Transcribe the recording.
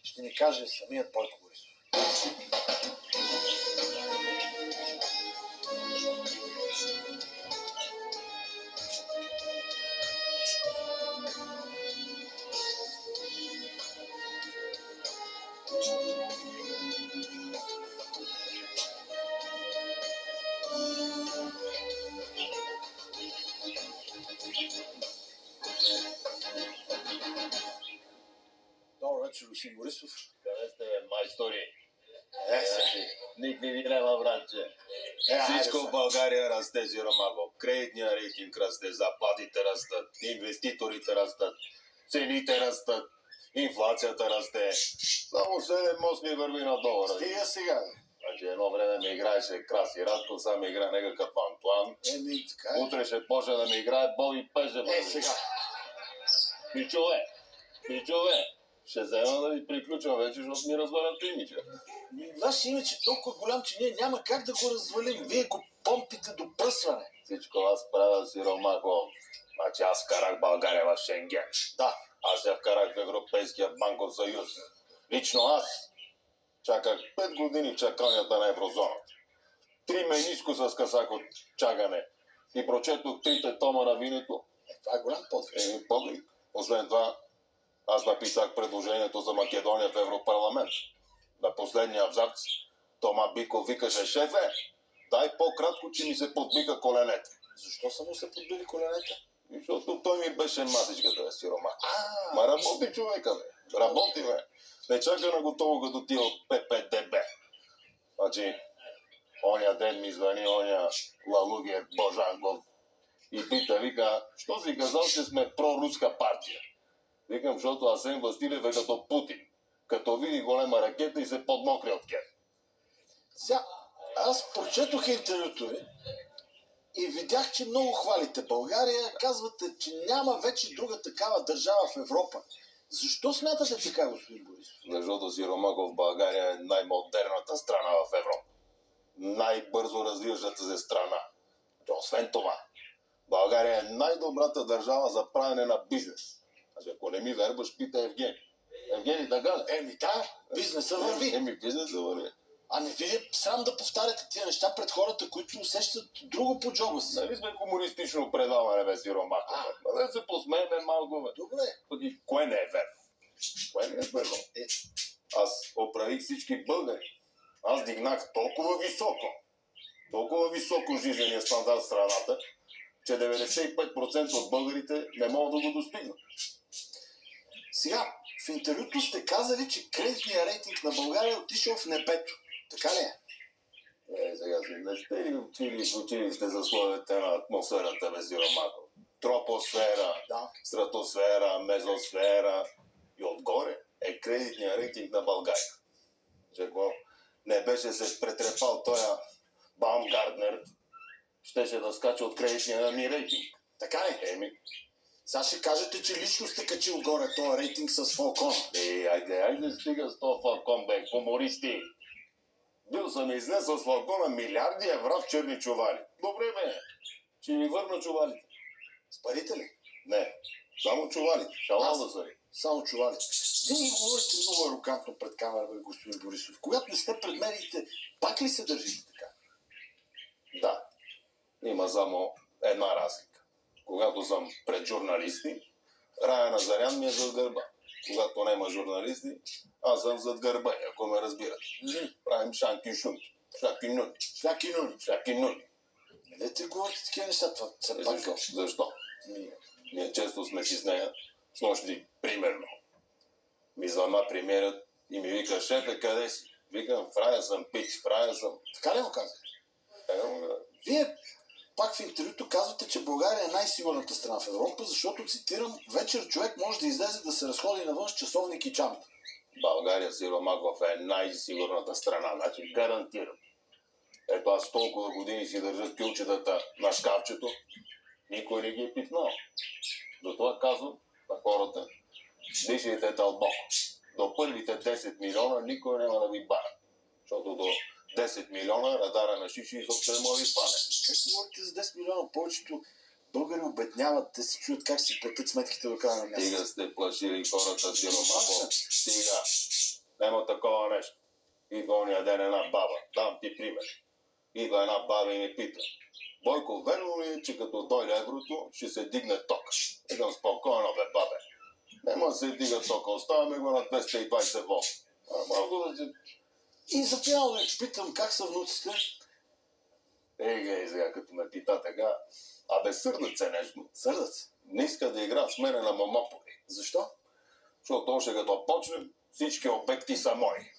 ще ни каже самият Бойко Борисов. Добър вечер, господин Борисов. Къде сте, майстори? Сега. Никакви дилема, братче. Всичко в България расте, Сиромахов. Кредитния рейтинг расте, заплатите растат, инвеститорите растат, цените растат, инфлацията расте. Само 7-8 върви на долара. Стига сега. Значи едно време ми играеше Краси Радко, сега ми играе някакъв Антуан. Така. Утре ще почне да ми играе Боби Пежев. Сега. Пичове, ще взема да ви приключвам вече, защото ми развалят имиджа. Ваше имидж е толкова голям, че ние няма как да го развалим. Вие го помпите до пръсване. Всичко аз правя, Сиромахов. Значи аз карах България в Шенген. Да. Аз я вкарах в Европейския банков съюз. Лично аз чаках 5 години чаканията на еврозоната. 3 менискуса скъсах от чакане и прочетох 3 тома на винето. Това е голям подвиг. Подвиг. Освен това, аз написах предложението за Македония в Европарламент. На последния абзац Тома Биков викаше: шефе, дай по-кратко, че ми се подбиха коленете. Защо са му се подбили коленете? Защото той ми беше масичката, бе, Сиромах. Ма работи човека, бе. Работи, бе. Не чака на готово като ти от ППДБ. Значи, оня ден ми звъни оня Лалугер Божанков и пита, вика, що си казал, че сме проруска партия? Викам, защото Асен Василев е като Путин. Като види голема ракета и се подмокри от кеф. Сега, аз прочетох интервюто ви и видях, че много хвалите България. Казвате, че няма вече друга такава държава в Европа. Защо смятате така, господин Борисов? Защото, Сиромахов, България е най-модерната страна в Европа. Най-бързо развиващата се страна. Освен това, България е най-добрата държава за правене на бизнес. Значи, ако не ми вербаш, пита Евгений. Евгений, така ли? Да, бизнеса върви. Бизнеса върви. А не ви е срам да повтаряте тия неща пред хората, които усещат друго по джоба си? Нали сме комунистично предаване, бе, Сиромахов? Да се посмееме малко, бе. Добре. Пъки, кое не е верно? Кое не е верно? Аз оправих всички българи. Аз дигнах толкова високо жизнения стандарт в страната, че 95% от българите не могат да го достигнат. Сега, в интервюто сте казали, че кредитният рейтинг на България е отишъл в небето. Така ли е? Сега си не сте ли учили в училище за словете на атмосферата, бе, Сиромахов? Тропосфера, стратосфера, мезосфера и отгоре е кредитният рейтинг на България. Че ако не беше се претрепал тоя Баумгартнер, щеше да скача от кредитния ми рейтинг. Така ли? Сега ще кажете, че лично сте качил горе този рейтинг с Фалкона. Айде, стига с този Фалкон, бе, хумористи. Бил съм изнесъл с Фалкона милиарди евро в черни чували. Добре, бе, ще ми върна чувалите. С парите ли? Не, само чувалите. Шалал да са. Само чувалите. Вие говорите много арогантно пред камера, бе, господин Борисов. Когато не сте пред медиите, пак ли се държите така? Да, има само една разлика. Когато съм пред журналисти, Рая Назарян ми е зад гърба. Когато няма журналисти, аз съм зад гърба, ако ме разбират. Правим шанки-шунки. Шаки-нуни. Не те говорите такива неща, това са пак. Защо? Ние често сме си с нея. С нощи, примерно. Ми звъна премиерът и ми вика: шефе, къде си? Викам: в Рая съм, пич, в Рая съм. Така ли му казах? Вие пак в интервюто казвате, че България е най-сигурната страна в Европа, защото, цитирам, вечер човек може да излезе да се разходи навън с часовник и чанта. България, Сиромахов, е най-сигурната страна, значи гарантирам. Ето аз толкова години си държа кюлчетата на шкафчето, никой не ги е пипнал. Затова казвам на хората: дишайте дълбоко. До първите 10 милиона никой няма да ви бара. Защото до 10 милиона радара на шиши изобщо не може да ви хване. Как говорите за 10 милиона? Повечето българи обедняват, те се чуят как си платят сметките до края на месеца. Стига сте плашили хората, Сиромахов. Стига. Нема такова нещо. Идва ония ден една баба, дам ти пример. Идва една баба и ми пита: Бойко, верно ли е, че като дойде еврото, ще се дигне ток? Идам спокойно, бе, бабе. Нема се дига тока, оставяме го на 220 волт. Малко да ти... И за финал да ви питам, как са внуците? Ей, сега като ме пита така, абе сърдат се нещо. Сърдат се. Не иска да игра с мене на Монополи. Защо? Защото още като почнем, всички обекти са мои.